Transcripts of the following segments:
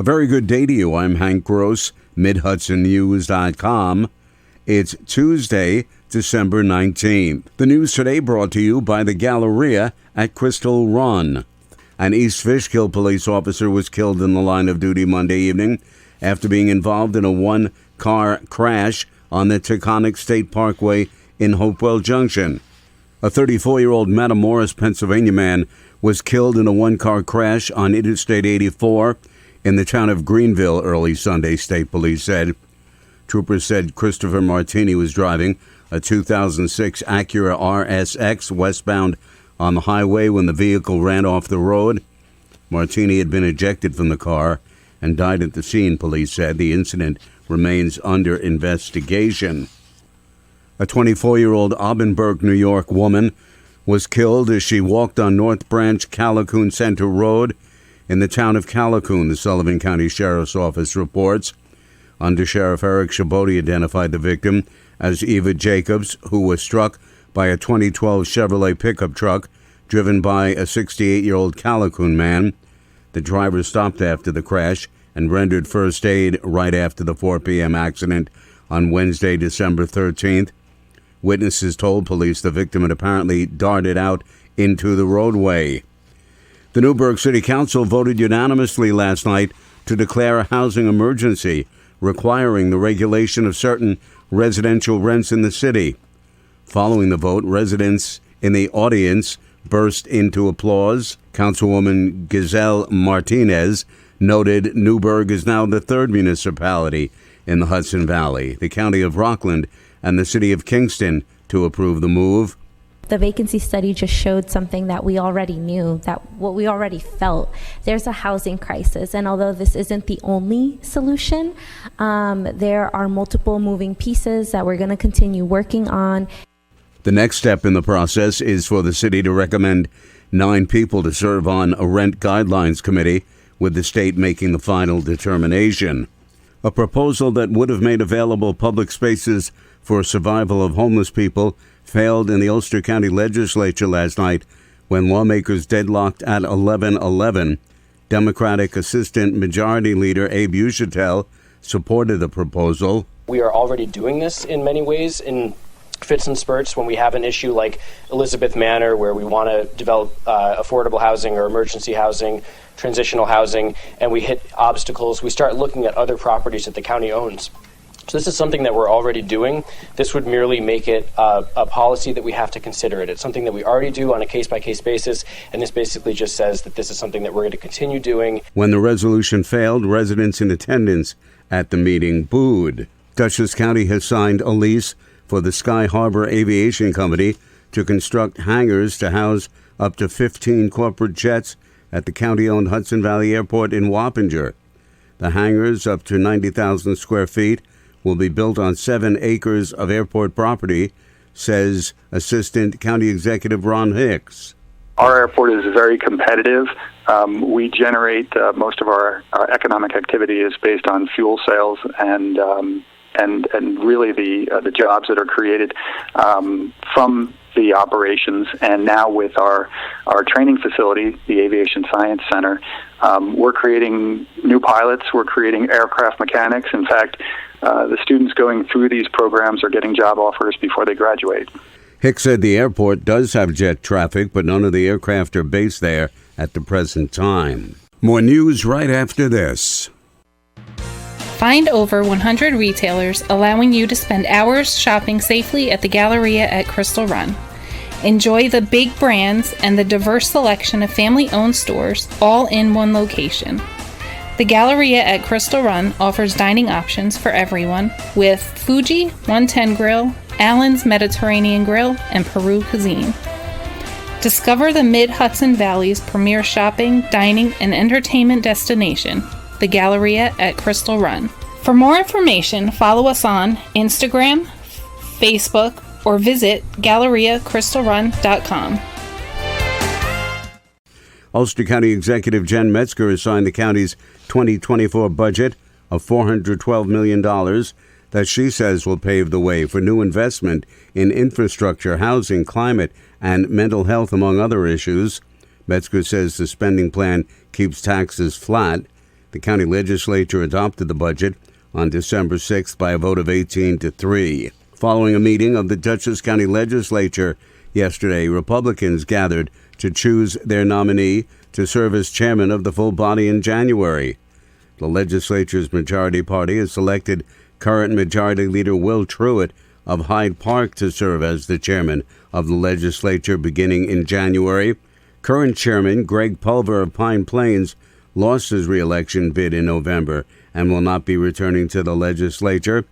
A very good day to you. I'm Hank Gross, MidHudsonNews.com. It's Tuesday, December 19th. The news today brought to you by the Galleria at Crystal Run. An East Fishkill police officer was killed in the line of duty Monday evening after being involved in a one-car crash on the Taconic State Parkway in Hopewell Junction. A 34-year-old Matamoros, Pennsylvania man was killed in a one-car crash on Interstate 84 in the town of Greenville early Sunday, state police said. Troopers said Christopher Martini was driving a 2006 Acura RSX westbound on the highway when the vehicle ran off the road. Martini had been ejected from the car and died at the scene, police said. The incident remains under investigation. A 24-year-old Auburn, New York woman was killed as she walked on North Branch Callicoon Center Road in the town of Callicoon, the Sullivan County Sheriff's Office reports. Under Sheriff Eric Chaboti identified the victim as Eva Jacobs, who was struck by a 2012 Chevrolet pickup truck driven by a 68-year-old Callicoon man. The driver stopped after the crash and rendered first aid right after the 4 p.m. accident on Wednesday, December 13th. Witnesses told police the victim had apparently darted out into the roadway. The Newburgh City Council voted unanimously last night to declare a housing emergency, requiring the regulation of certain residential rents in the city. Following the vote, residents in the audience burst into applause. Councilwoman Giselle Martinez noted Newburgh is now the third municipality in the Hudson Valley, the county of Rockland, and the city of Kingston to approve the move. The vacancy study just showed something that we already knew, that what we already felt. There's a housing crisis, and although this isn't the only solution, there are multiple moving pieces that we're going to continue working on. The next step in the process is for the city to recommend 9 people to serve on a rent guidelines committee, with the state making the final determination. A proposal that would have made available public spaces for survival of homeless people failed in the Ulster County Legislature last night when lawmakers deadlocked at 11-11. Democratic Assistant Majority Leader Abe Uchitel supported the proposal. We are already doing this in many ways in fits and spurts when we have an issue like Elizabeth Manor, where we want to develop affordable housing or emergency housing, transitional housing, and we hit obstacles. We start looking at other properties that the county owns. So this is something that we're already doing. This would merely make it a policy that we have to consider it. It's something that we already do on a case-by-case basis, and this basically just says that this is something that we're going to continue doing. When the resolution failed, residents in attendance at the meeting booed. Dutchess County has signed a lease for the Sky Harbor Aviation Company to construct hangars to house up to 15 corporate jets at the county-owned Hudson Valley Airport in Wappinger. The hangars, up to 90,000 square feet, will be built on 7 acres of airport property, says Assistant County Executive Ron Hicks. Our airport is very competitive. We generate most of our economic activity is based on fuel sales and really the jobs that are created from the operations. And now with our training facility, the Aviation Science Center, we're creating new pilots, we're creating aircraft mechanics. In fact, the students going through these programs are getting job offers before they graduate. Hicks said the airport does have jet traffic, but none of the aircraft are based there at the present time. More news right after this. Find over 100 retailers allowing you to spend hours shopping safely at the Galleria at Crystal Run. Enjoy the big brands and the diverse selection of family-owned stores all in one location. The Galleria at Crystal Run offers dining options for everyone with Fuji 110 Grill, Allen's Mediterranean Grill, and Peru Cuisine. Discover the Mid-Hudson Valley's premier shopping, dining, and entertainment destination, the Galleria at Crystal Run. For more information, follow us on Instagram, Facebook, or visit GalleriaCrystalRun.com. Ulster County Executive Jen Metzger has signed the county's 2024 budget of $412 million that she says will pave the way for new investment in infrastructure, housing, climate, and mental health, among other issues. Metzger says the spending plan keeps taxes flat. The county legislature adopted the budget on December 6th by a vote of 18-3. Following a meeting of the Dutchess County Legislature yesterday, Republicans gathered to choose their nominee to serve as chairman of the full body in January. The legislature's majority party has selected current Majority Leader Will Truitt of Hyde Park to serve as the chairman of the legislature beginning in January. Current chairman Greg Pulver of Pine Plains lost his re-election bid in November and will not be returning to the legislature.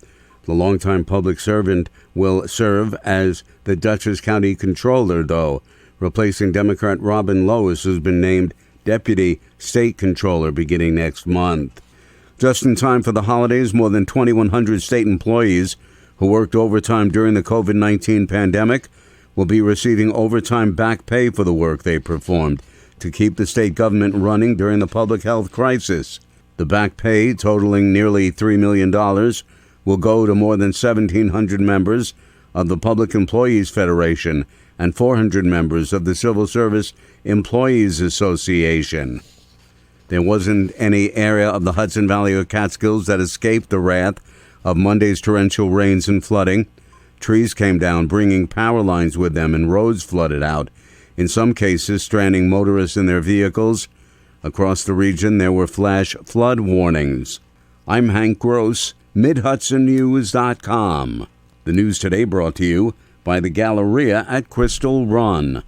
The longtime public servant will serve as the Dutchess County Controller, though, replacing Democrat Robin Lois, who's been named Deputy State Controller beginning next month. Just in time for the holidays, more than 2,100 state employees who worked overtime during the COVID-19 pandemic will be receiving overtime back pay for the work they performed to keep the state government running during the public health crisis. The back pay, totaling nearly $3 million, will go to more than 1,700 members of the Public Employees Federation and 400 members of the Civil Service Employees Association. There wasn't any area of the Hudson Valley or Catskills that escaped the wrath of Monday's torrential rains and flooding. Trees came down, bringing power lines with them, and roads flooded out, in some cases stranding motorists in their vehicles. Across the region, there were flash flood warnings. I'm Hank Gross, MidHudsonNews.com. The news today brought to you by the Galleria at Crystal Run.